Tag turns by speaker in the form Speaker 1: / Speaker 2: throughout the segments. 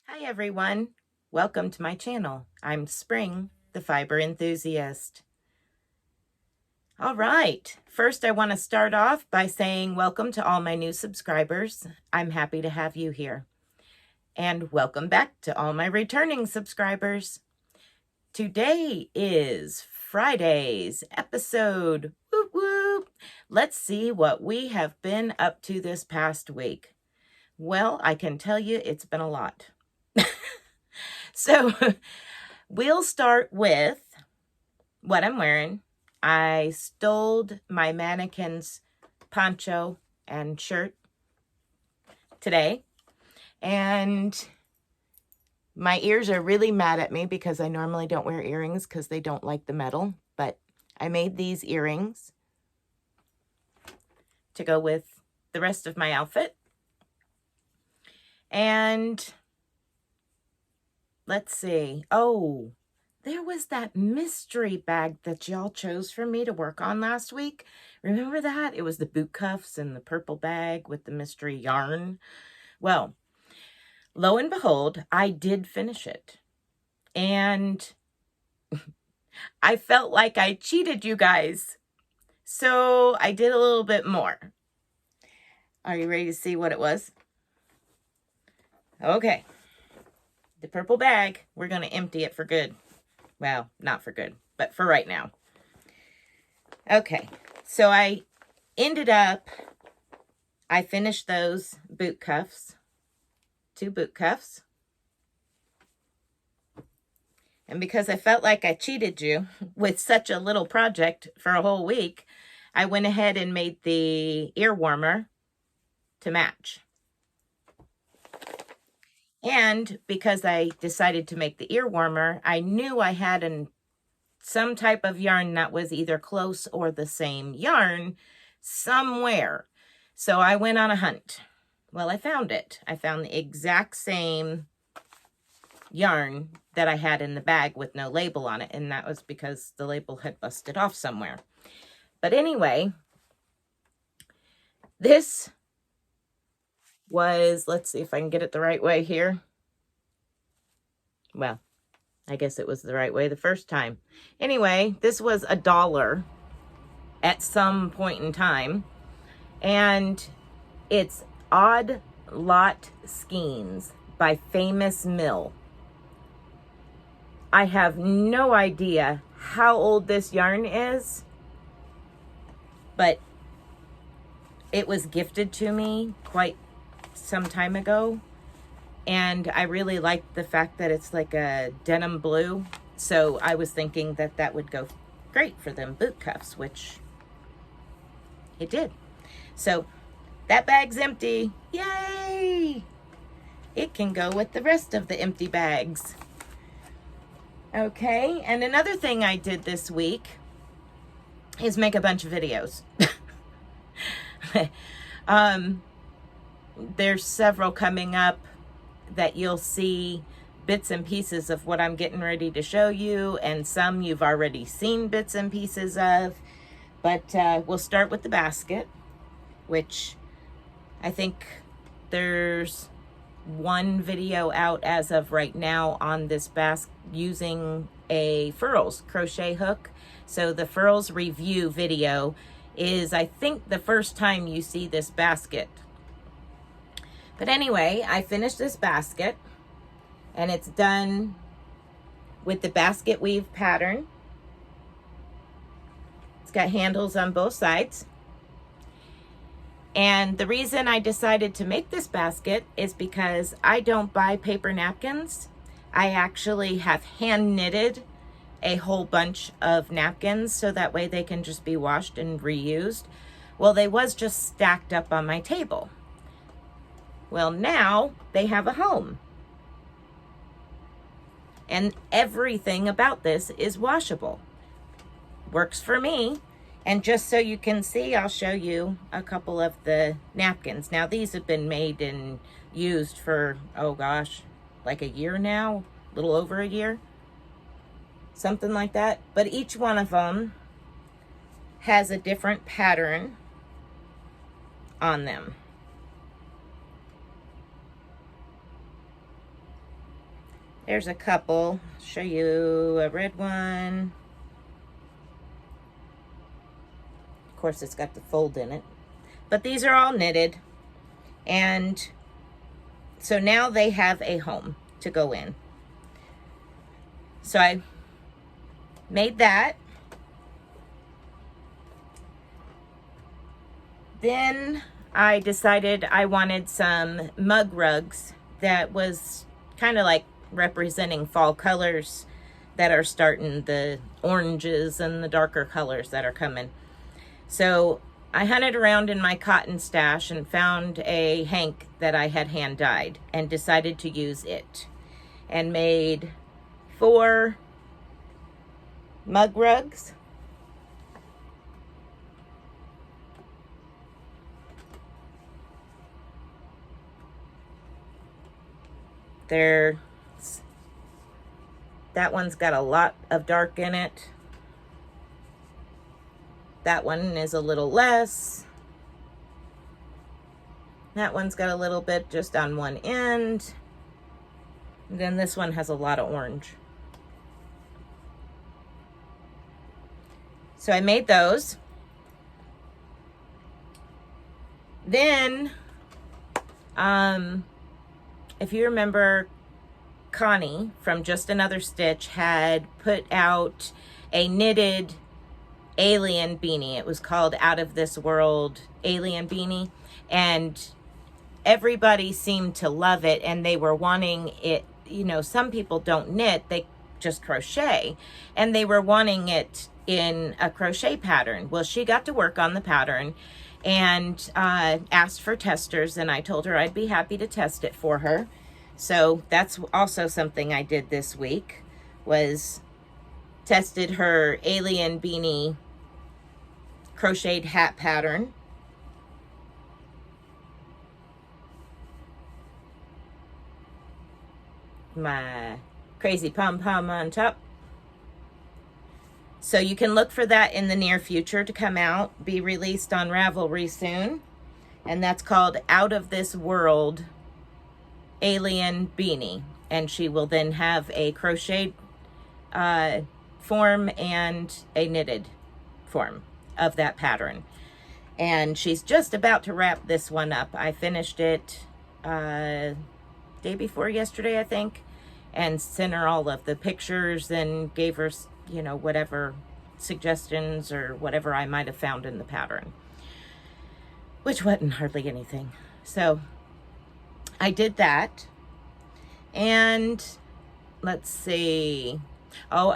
Speaker 1: Hi everyone, welcome to my channel. I'm Spring, the fiber enthusiast. All right, first I want to start off by saying welcome to all my new subscribers. I'm happy to have you here. And welcome back to all my returning subscribers. Today is Friday's episode. Whoop whoop. Let's see what we have been up to this past week. Well, I can tell you it's been a lot. So we'll start with what I'm wearing. I stole my mannequin's poncho and shirt today. And my ears are really mad at me because I normally don't wear earrings because they don't like the metal. But I made these earrings to go with the rest of my outfit. And let's see. Oh, there was that mystery bag that y'all chose for me to work on last week. Remember that? It was the boot cuffs and the purple bag with the mystery yarn. Well, lo and behold, I did finish it. And I felt like I cheated you guys. So I did a little bit more. Are you ready to see what it was? Okay. The purple bag, we're going to empty it for good. Well, not for good, but for right now. Okay, so I finished those boot cuffs, 2 boot cuffs. And because I felt like I cheated you with such a little project for a whole week, I went ahead and made the ear warmer to match. And because I decided to make the ear warmer, I knew I had some type of yarn that was either close or the same yarn somewhere. So I went on a hunt. Well, I found it. I found the exact same yarn that I had in the bag with no label on it. And that was because the label had busted off somewhere. But anyway, this was, let's see if I can get it the right way here. Well, I guess it was the right way the first time. Anyway, this was $1 at some point in time. And it's Odd Lot Skeins by Famous Mill. I have no idea how old this yarn is, but it was gifted to me quite some time ago. And I really liked the fact that it's like a denim blue. So I was thinking that that would go great for them boot cuffs, which it did. So that bag's empty. Yay! It can go with the rest of the empty bags. Okay, and another thing I did this week is make a bunch of videos. There's several coming up that you'll see bits and pieces of what I'm getting ready to show you, and some you've already seen bits and pieces of. But we'll start with the basket, which I think there's one video out as of right now on this basket using a furls crochet hook. So the furls review video is, I think, the first time you see this basket. But anyway, I finished this basket, and it's done with the basket weave pattern. It's got handles on both sides. And the reason I decided to make this basket is because I don't buy paper napkins. I actually have hand knitted a whole bunch of napkins so that way they can just be washed and reused. Well, they was just stacked up on my table. Well, now they have a home. And everything about this is washable. Works for me. And just so you can see, I'll show you a couple of the napkins. Now, these have been made and used for, oh gosh, like a year now, a little over a year, something like that. But each one of them has a different pattern on them. There's a couple. Show you a red one. Of course, it's got the fold in it. But these are all knitted. And so now they have a home to go in. So I made that. Then I decided I wanted some mug rugs that was kind of like representing fall colors that are starting, the oranges and the darker colors that are coming. So I hunted around in my cotton stash and found a hank that I had hand dyed and decided to use it, and made 4 mug rugs. That one's got a lot of dark in it. That one is a little less. That one's got a little bit just on one end. And then this one has a lot of orange. So I made those. Then, if you remember, Connie from Just Another Stitch had put out a knitted alien beanie. It was called Out of This World Alien Beanie, and everybody seemed to love it, and they were wanting it. You know, some people don't knit, they just crochet, and they were wanting it in a crochet pattern. Well, she got to work on the pattern and asked for testers, and I told her I'd be happy to test it for her. So that's also something I did this week, was tested her alien beanie crocheted hat pattern. My crazy pom-pom on top. So you can look for that in the near future to come out, be released on Ravelry soon. And that's called Out of This World Alien Beanie. And she will then have a crocheted form and a knitted form of that pattern. And she's just about to wrap this one up. I finished it day before yesterday, I think, and sent her all of the pictures and gave her, you know, whatever suggestions or whatever I might have found in the pattern, which wasn't hardly anything. So I did that. And let's see. Oh,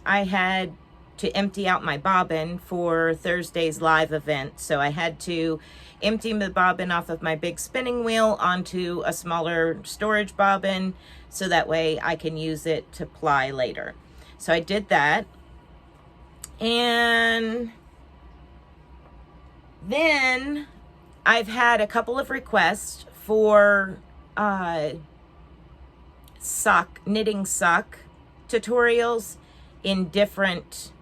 Speaker 1: I had to empty out my bobbin for Thursday's live event. So I had to empty the bobbin off of my big spinning wheel onto a smaller storage bobbin, so that way I can use it to ply later. So I did that. And then I've had a couple of requests for knitting sock tutorials in different,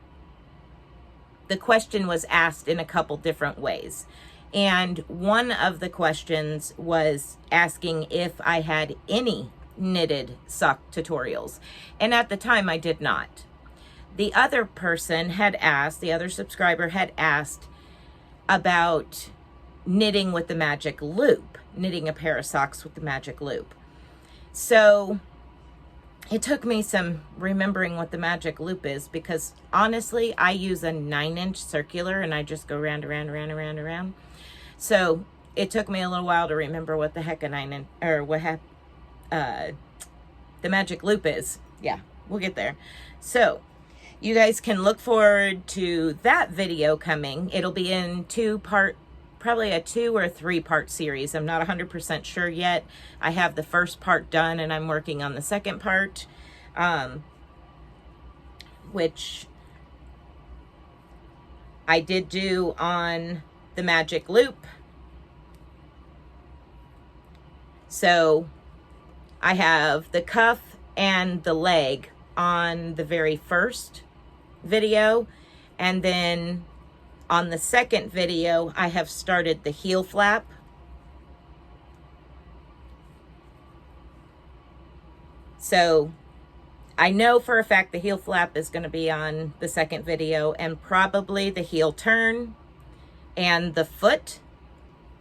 Speaker 1: the question was asked in a couple different ways. And one of the questions was asking if I had any knitted sock tutorials. And at the time I did not. The other person had asked, the other subscriber had asked about knitting with the magic loop, knitting a pair of socks with the magic loop. So it took me some remembering what the magic loop is, because honestly, I use a 9-inch circular and I just go round, around, around, around, around. So it took me a little while to remember what the heck the magic loop is. Yeah, we'll get there. So you guys can look forward to that video coming. It'll be in probably a 2 or 3 part series. I'm not 100% sure yet. I have the first part done and I'm working on the second part, which I did do on the magic loop. So I have the cuff and the leg on the very first video, and then on the second video I have started the heel flap. So I know for a fact the heel flap is going to be on the second video, and probably the heel turn and the foot,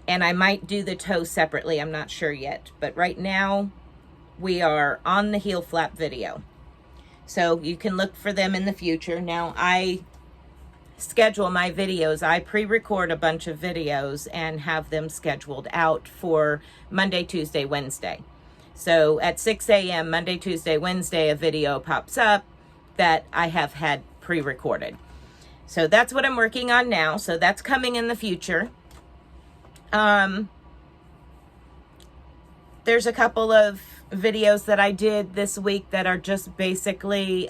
Speaker 1: and I might do the toe separately. I'm not sure yet, but right now we are on the heel flap video. So you can look for them in the future. Now I schedule my videos. I pre-record a bunch of videos and have them scheduled out for Monday, Tuesday, Wednesday. So at 6 a.m. Monday, Tuesday, Wednesday, a video pops up that I have had pre-recorded. So that's what I'm working on now. So that's coming in the future. There's a couple of videos that I did this week that are just basically,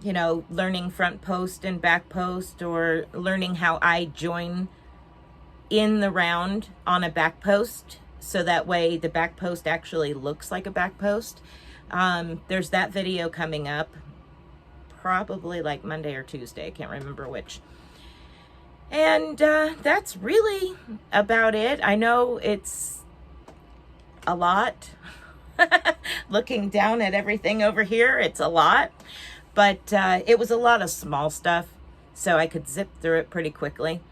Speaker 1: you know, learning front post and back post, or learning how I join in the round on a back post. So that way the back post actually looks like a back post. There's that video coming up probably like Monday or Tuesday. I can't remember which. And that's really about it. I know it's a lot. Looking down at everything over here, it's a lot. But it was a lot of small stuff, so I could zip through it pretty quickly.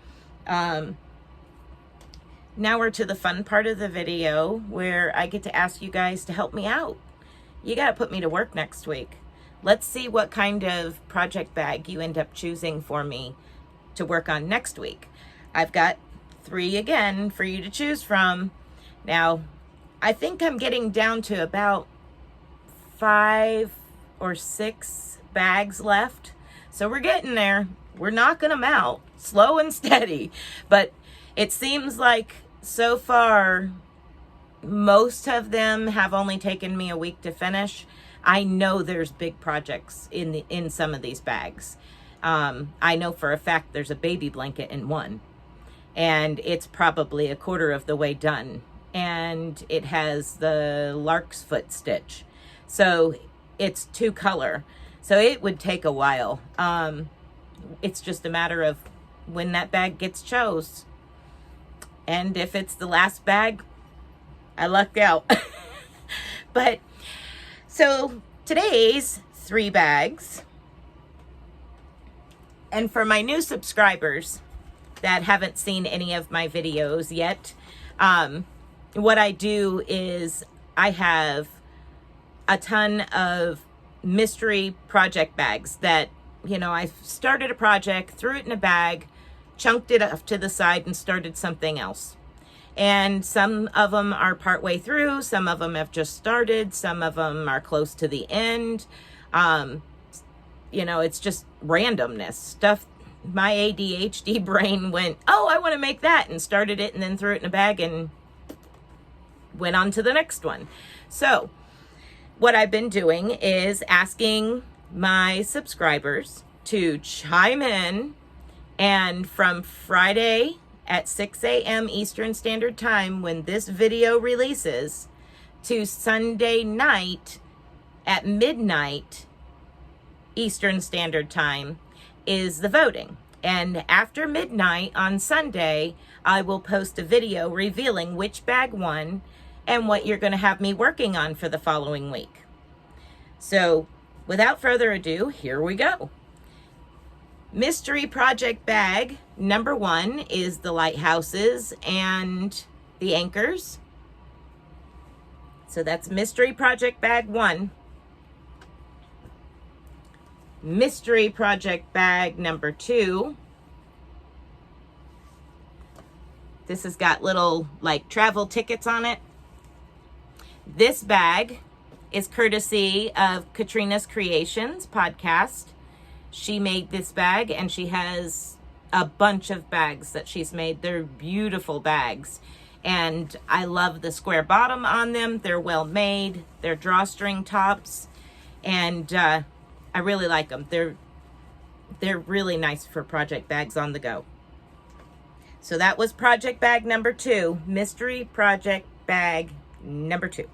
Speaker 1: Now we're to the fun part of the video where I get to ask you guys to help me out. You got to put me to work next week. Let's see what kind of project bag you end up choosing for me to work on next week. I've got 3 again for you to choose from. Now, I think I'm getting down to about 5 or 6 bags left. So we're getting there. We're knocking them out, slow and steady. But it seems like so far, most of them have only taken me a week to finish. I know there's big projects in some of these bags. I know for a fact there's a baby blanket in one, and it's probably a quarter of the way done. And it has the lark's foot stitch. So it's 2 color. So it would take a while. It's just a matter of when that bag gets chose. And if it's the last bag, I lucked out. But so today's 3 bags. And for my new subscribers that haven't seen any of my videos yet, what I do is I have a ton of mystery project bags that, you know, I started a project, threw it in a bag, chunked it off to the side, and started something else. And some of them are partway through, some of them have just started, some of them are close to the end. You know, it's just randomness stuff. My ADHD brain went, oh, I want to make that, and started it, and then threw it in a bag and went on to the next one. So what I've been doing is asking my subscribers to chime in, and from Friday at 6 a.m. Eastern Standard Time, when this video releases, to Sunday night at midnight Eastern Standard Time is the voting. And after midnight on Sunday, I will post a video revealing which bag won and what you're going to have me working on for the following week. So without further ado, here we go. Mystery project bag number 1 is the lighthouses and the anchors. So that's mystery project bag 1. Mystery project bag number 2. This has got little like travel tickets on it. This bag is courtesy of Katrina's Creations podcast. She made this bag, and she has a bunch of bags that she's made. They're beautiful bags, and I love the square bottom on them. They're well made. They're drawstring tops, and I really like them. They're really nice for project bags on the go. So that was project bag number 2, mystery project bag number 2.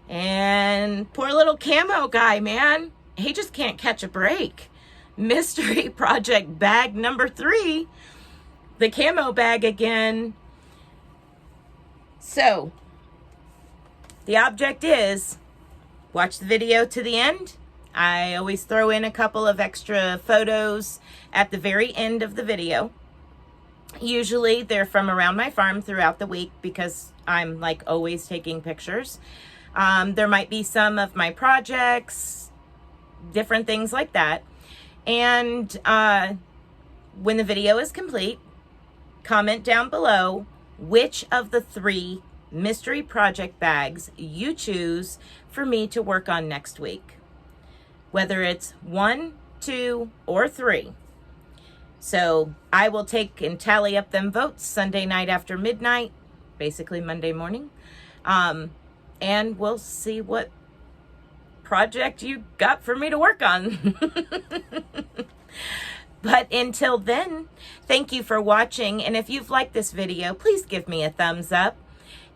Speaker 1: And poor little camo guy, man. He just can't catch a break. Mystery project bag number 3, the camo bag again. So the object is, watch the video to the end. I always throw in a couple of extra photos at the very end of the video. Usually they're from around my farm throughout the week because I'm like always taking pictures. There might be some of my projects, different things like that. And when the video is complete, comment down below which of the 3 mystery project bags you choose for me to work on next week. Whether it's 1, 2, or 3. So I will take and tally up them votes Sunday night after midnight, basically Monday morning. And we'll see what project you got for me to work on. But until then, thank you for watching. And if you've liked this video, please give me a thumbs up.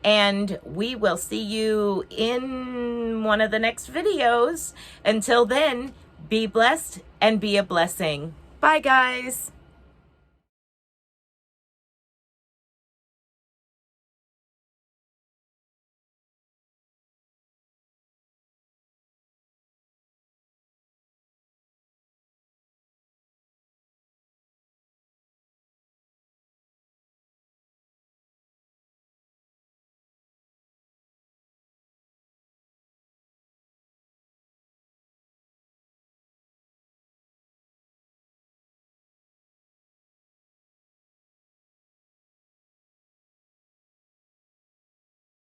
Speaker 1: And we will see you in one of the next videos. Until then, be blessed and be a blessing. Bye, guys.